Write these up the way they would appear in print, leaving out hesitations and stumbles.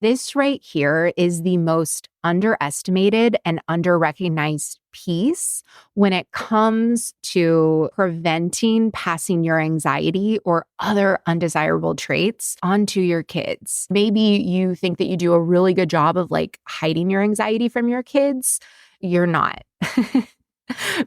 This right here is the most underestimated and underrecognized piece when it comes to preventing passing your anxiety or other undesirable traits onto your kids. Maybe you think that you do a really good job of hiding your anxiety from your kids. You're not.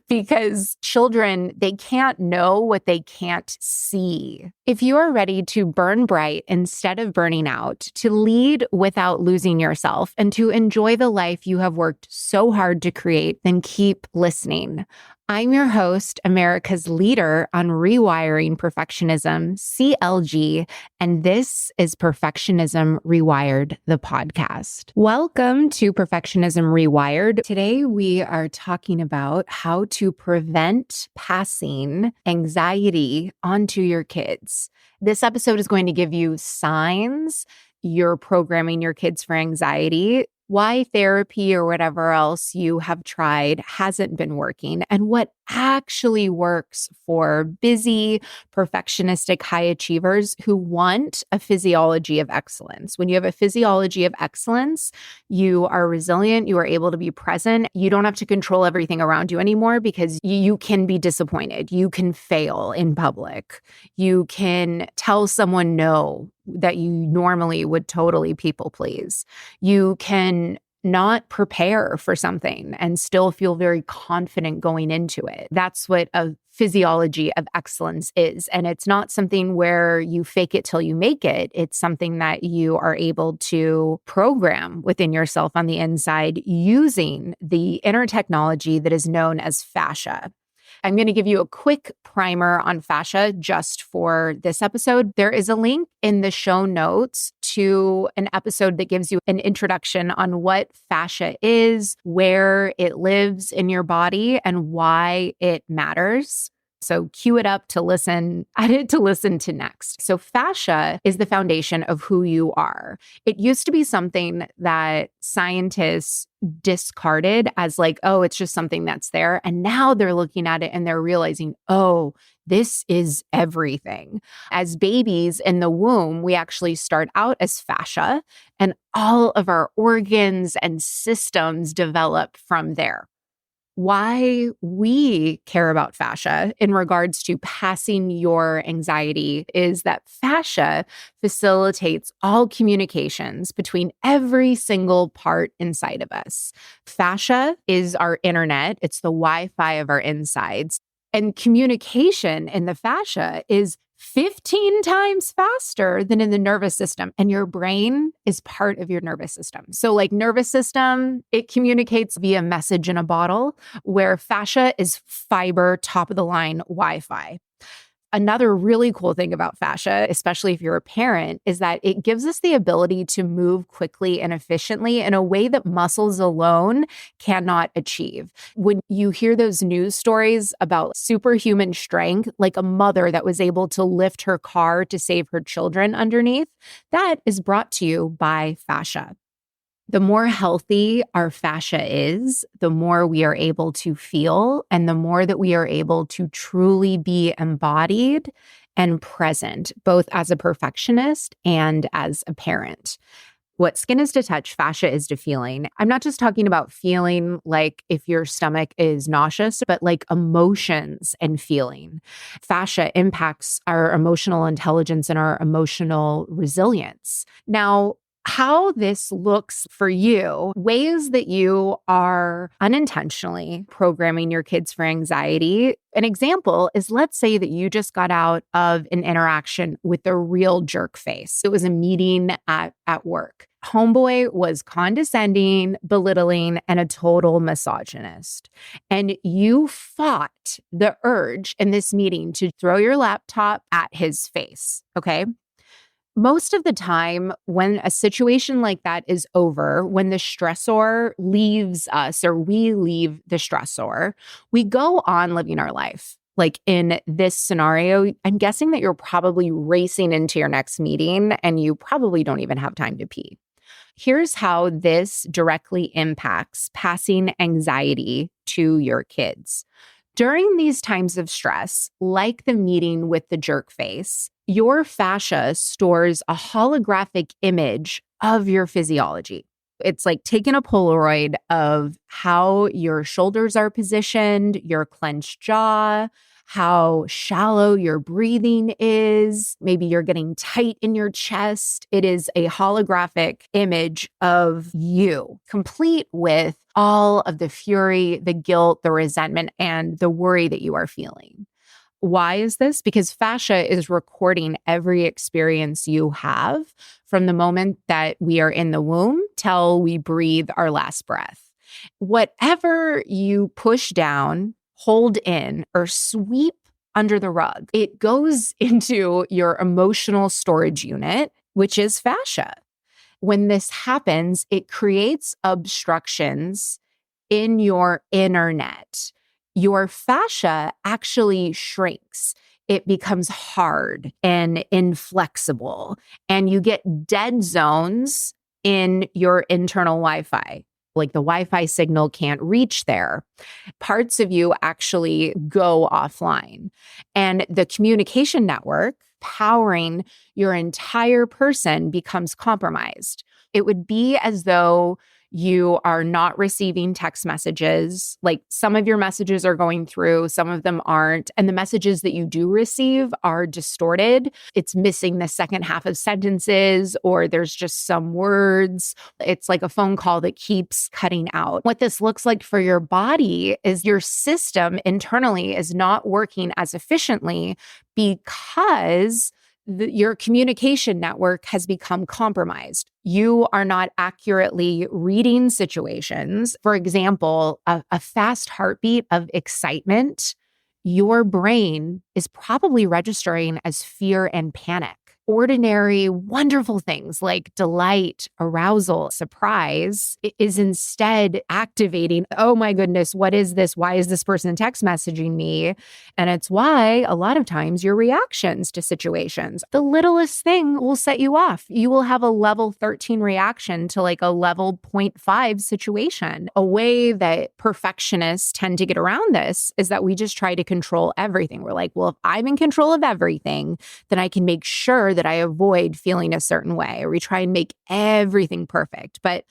Because children, they can't know what they can't see. If you are ready to burn bright instead of burning out, to lead without losing yourself, and to enjoy the life you have worked so hard to create, then keep listening. I'm your host, America's leader on rewiring perfectionism, CLG, and this is Perfectionism Rewired, the podcast. Welcome to Perfectionism Rewired. Today, we are talking about how to prevent passing anxiety onto your kids. This episode is going to give you signs you're programming your kids for anxiety, why therapy or whatever else you have tried hasn't been working, and what actually works for busy, perfectionistic high achievers who want a physiology of excellence. When you have a physiology of excellence, you are resilient, you are able to be present, you don't have to control everything around you anymore because you can be disappointed, you can fail in public, you can tell someone no that you normally would totally people please. You can not prepare for something and still feel very confident going into it. That's what a physiology of excellence is. And it's not something where you fake it till you make it. It's something that you are able to program within yourself on the inside using the inner technology that is known as fascia. I'm going to give you a quick primer on fascia just for this episode. There is a link in the show notes to an episode that gives you an introduction on what fascia is, where it lives in your body, and why it matters. So cue it up to listen, add it to listen to next. So fascia is the foundation of who you are. It used to be something that scientists discarded as oh, it's just something that's there. And now they're looking at it and they're realizing, oh, this is everything. As babies in the womb, we actually start out as fascia, and all of our organs and systems develop from there. Why we care about fascia in regards to passing your anxiety is that fascia facilitates all communications between every single part inside of us. Fascia is our internet. It's the Wi-Fi of our insides. And communication in the fascia is 15 times faster than in the nervous system. And your brain is part of your nervous system. So nervous system, it communicates via message in a bottle, where fascia is fiber, top of the line Wi-Fi. Another really cool thing about fascia, especially if you're a parent, is that it gives us the ability to move quickly and efficiently in a way that muscles alone cannot achieve. When you hear those news stories about superhuman strength, like a mother that was able to lift her car to save her children underneath, that is brought to you by fascia. The more healthy our fascia is, the more we are able to feel, and the more that we are able to truly be embodied and present, both as a perfectionist and as a parent. What skin is to touch, fascia is to feeling. I'm not just talking about feeling like if your stomach is nauseous, but emotions and feeling. Fascia impacts our emotional intelligence and our emotional resilience. Now, how this looks for you, ways that you are unintentionally programming your kids for anxiety. An example is, let's say that you just got out of an interaction with a real jerk face. It was a meeting at work. Homeboy was condescending, belittling, and a total misogynist. And you fought the urge in this meeting to throw your laptop at his face, okay? Most of the time, when a situation like that is over, when the stressor leaves us or we leave the stressor, we go on living our life. In this scenario, I'm guessing that you're probably racing into your next meeting and you probably don't even have time to pee. Here's how this directly impacts passing anxiety to your kids. During these times of stress, like the meeting with the jerk face, your fascia stores a holographic image of your physiology. It's like taking a Polaroid of how your shoulders are positioned, your clenched jaw, how shallow your breathing is. Maybe you're getting tight in your chest. It is a holographic image of you, complete with all of the fury, the guilt, the resentment, and the worry that you are feeling. Why is this? Because fascia is recording every experience you have from the moment that we are in the womb till we breathe our last breath. Whatever you push down, hold in, or sweep under the rug, it goes into your emotional storage unit, which is fascia. When this happens, it creates obstructions in your internet. Your fascia actually shrinks. It becomes hard and inflexible, and you get dead zones in your internal Wi-Fi. Like the Wi-Fi signal can't reach there. Parts of you actually go offline. And the communication network powering your entire person becomes compromised. It would be as though you are not receiving text messages. Like some of your messages are going through, some of them aren't. And the messages that you do receive are distorted. It's missing the second half of sentences, or there's just some words. It's like a phone call that keeps cutting out. What this looks like for your body is your system internally is not working as efficiently because your communication network has become compromised. You are not accurately reading situations. For example, a fast heartbeat of excitement, your brain is probably registering as fear and panic. Ordinary, wonderful things like delight, arousal, surprise is instead activating, oh my goodness, what is this? Why is this person text messaging me? And it's why a lot of times your reactions to situations, the littlest thing will set you off. You will have a level 13 reaction to like a level 0.5 situation. A way that perfectionists tend to get around this is that we just try to control everything. We're like, well, if I'm in control of everything, then I can make sure that I avoid feeling a certain way, or we try and make everything perfect. But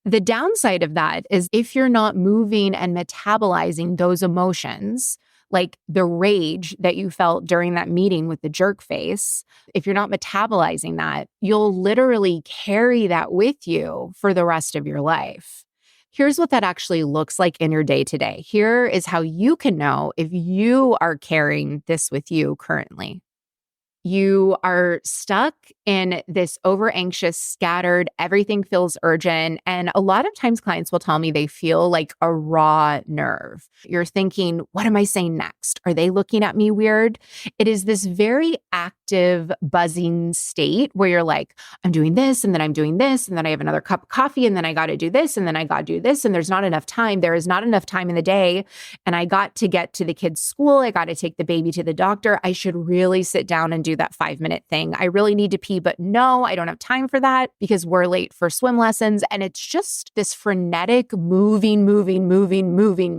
the downside of that is if you're not moving and metabolizing those emotions, like the rage that you felt during that meeting with the jerk face, if you're not metabolizing that, you'll literally carry that with you for the rest of your life. Here's what that actually looks like in your day-to-day. Here is how you can know if you are carrying this with you currently. You are stuck in this over anxious, scattered, everything feels urgent. And a lot of times clients will tell me they feel like a raw nerve. You're thinking, what am I saying next? Are they looking at me weird? It is this very active, buzzing state where you're like, I'm doing this, and then I'm doing this, and then I have another cup of coffee, and then I got to do this, and then I got to do this, and there's not enough time. There is not enough time in the day. And I got to get to the kids' school. I got to take the baby to the doctor. I should really sit down and do that 5-minute thing. I really need to pee, but no, I don't have time for that because we're late for swim lessons. And it's just this frenetic moving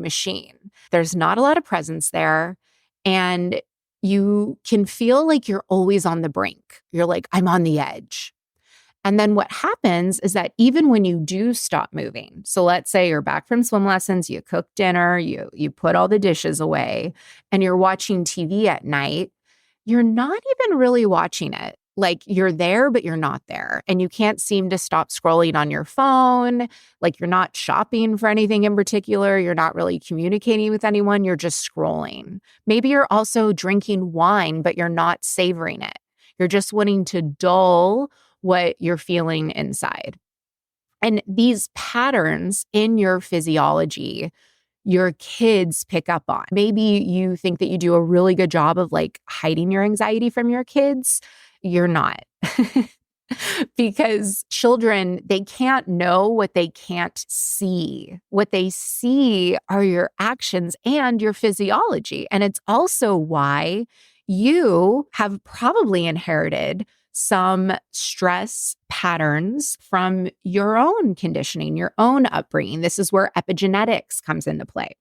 machine. There's not a lot of presence there. And you can feel like you're always on the brink. You're like, I'm on the edge. And then what happens is that even when you do stop moving, so let's say you're back from swim lessons, you cook dinner, you put all the dishes away, and you're watching TV at night, you're not even really watching it. Like you're there, but you're not there. And you can't seem to stop scrolling on your phone. Like you're not shopping for anything in particular. You're not really communicating with anyone. You're just scrolling. Maybe you're also drinking wine, but you're not savoring it. You're just wanting to dull what you're feeling inside. And these patterns in your physiology, your kids pick up on. Maybe you think that you do a really good job of like hiding your anxiety from your kids. You're not. Because children, they can't know what they can't see. What they see are your actions and your physiology. And it's also why you have probably inherited some stress patterns from your own conditioning, your own upbringing. This is where epigenetics comes into play.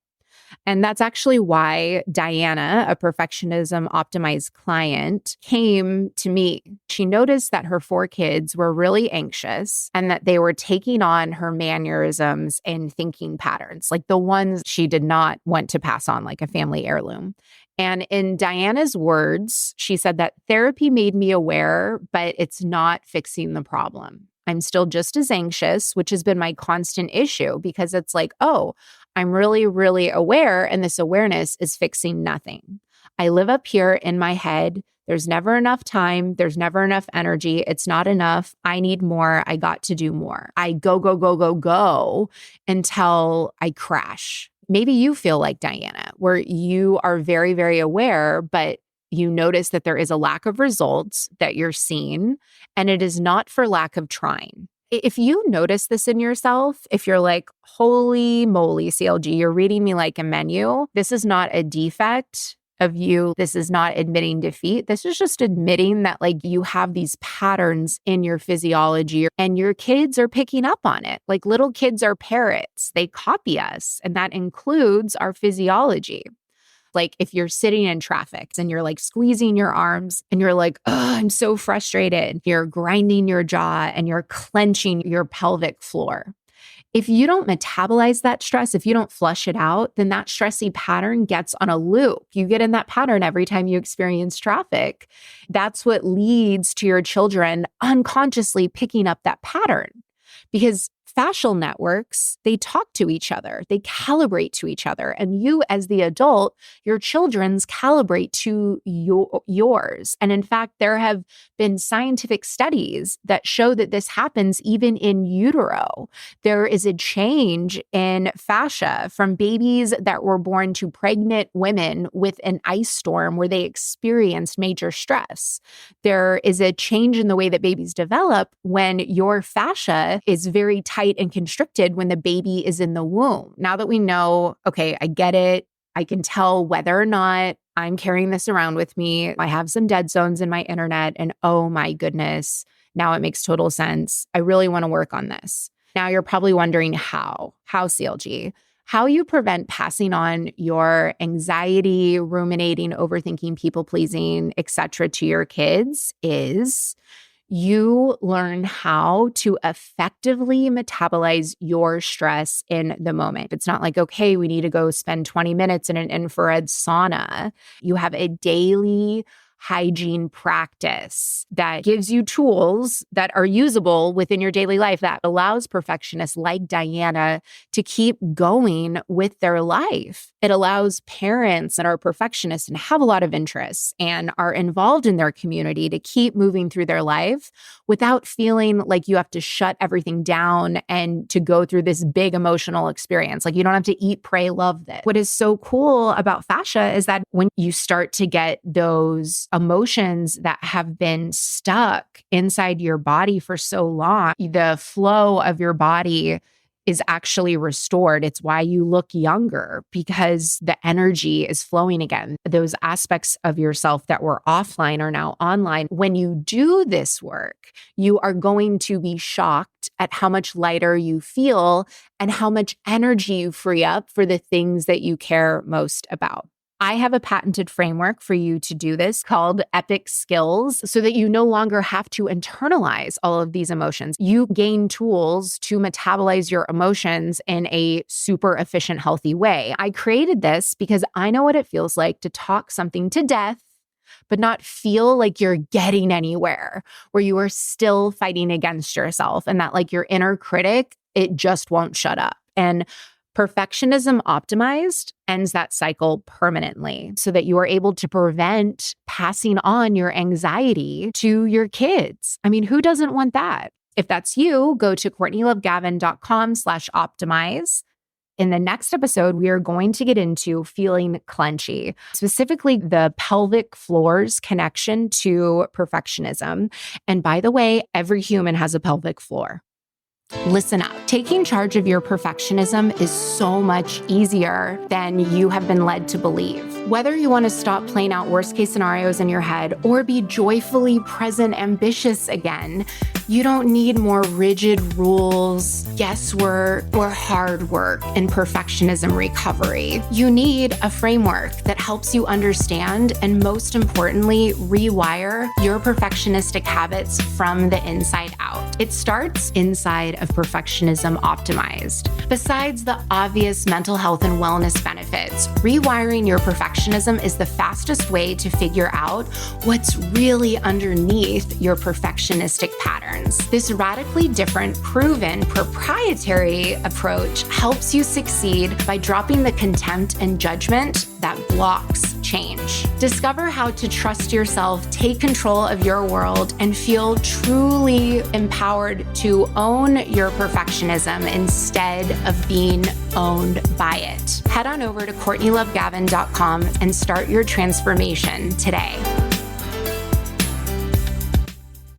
And that's actually why Diana, a perfectionism optimized client, came to me. She noticed that her 4 kids were really anxious and that they were taking on her mannerisms and thinking patterns, like the ones she did not want to pass on, like a family heirloom. And in Diana's words, she said that therapy made me aware, but it's not fixing the problem. I'm still just as anxious, which has been my constant issue because it's like, oh, I'm really, really aware, and this awareness is fixing nothing. I live up here in my head. There's never enough time. There's never enough energy. It's not enough. I need more. I got to do more. I go, go, go, go, go until I crash. Maybe you feel like Diana, where you are very, very aware, but you notice that there is a lack of results that you're seeing, and it is not for lack of trying. If you notice this in yourself, if you're like, holy moly, CLG, you're reading me like a menu, this is not a defect of you. This is not admitting defeat. This is just admitting that like you have these patterns in your physiology and your kids are picking up on it. Like little kids are parrots. They copy us, and that includes our physiology. Like if you're sitting in traffic and you're like squeezing your arms and you're like, oh, I'm so frustrated. You're grinding your jaw and you're clenching your pelvic floor. If you don't metabolize that stress, if you don't flush it out, then that stressy pattern gets on a loop. You get in that pattern every time you experience traffic. That's what leads to your children unconsciously picking up that pattern. Because fascial networks, they talk to each other, they calibrate to each other. And you as the adult, your children's calibrate to yours. And in fact, there have been scientific studies that show that this happens even in utero. There is a change in fascia from babies that were born to pregnant women with an ice storm where they experienced major stress. There is a change in the way that babies develop when your fascia is very tight and constricted when the baby is in the womb. Now that we know, okay, I get it. I can tell whether or not I'm carrying this around with me. I have some dead zones in my internet, and oh my goodness, now it makes total sense. I really want to work on this. Now you're probably wondering how CLG, how you prevent passing on your anxiety, ruminating, overthinking, people pleasing, etc. to your kids is you learn how to effectively metabolize your stress in the moment. It's not like, okay, we need to go spend 20 minutes in an infrared sauna. You have a daily hygiene practice that gives you tools that are usable within your daily life that allows perfectionists like Diana to keep going with their life. It allows parents that are perfectionists and have a lot of interests and are involved in their community to keep moving through their life without feeling like you have to shut everything down and to go through this big emotional experience. Like you don't have to eat, pray, love this. What is so cool about fascia is that when you start to get those emotions that have been stuck inside your body for so long, the flow of your body is actually restored. It's why you look younger, because the energy is flowing again. Those aspects of yourself that were offline are now online. When you do this work, you are going to be shocked at how much lighter you feel and how much energy you free up for the things that you care most about. I have a patented framework for you to do this called E.P.I.C skills so that you no longer have to internalize all of these emotions. You gain tools to metabolize your emotions in a super efficient, healthy way. I created this because I know what it feels like to talk something to death, but not feel like you're getting anywhere, where you are still fighting against yourself and that like your inner critic, it just won't shut up. And perfectionism optimized ends that cycle permanently so that you are able to prevent passing on your anxiety to your kids. I mean, who doesn't want that? If that's you, go to CourtneyLoveGavin.com/optimize. In the next episode, we are going to get into feeling clenchy, specifically the pelvic floor's connection to perfectionism. And by the way, every human has a pelvic floor. Listen up. Taking charge of your perfectionism is so much easier than you have been led to believe. Whether you want to stop playing out worst case scenarios in your head or be joyfully present, ambitious again, You don't need more rigid rules, guesswork, or hard work in perfectionism recovery. You need a framework that helps you understand and, most importantly, rewire your perfectionistic habits from the inside out. It starts inside of Perfectionism Optimized. Besides the obvious mental health and wellness benefits, rewiring your perfectionism is the fastest way to figure out what's really underneath your perfectionistic patterns. This radically different, proven, proprietary approach helps you succeed by dropping the contempt and judgment that blocks change. Discover how to trust yourself, take control of your world, and feel truly empowered to own your perfectionism instead of being owned by it. Head on over to CourtneyLoveGavin.com and start your transformation today.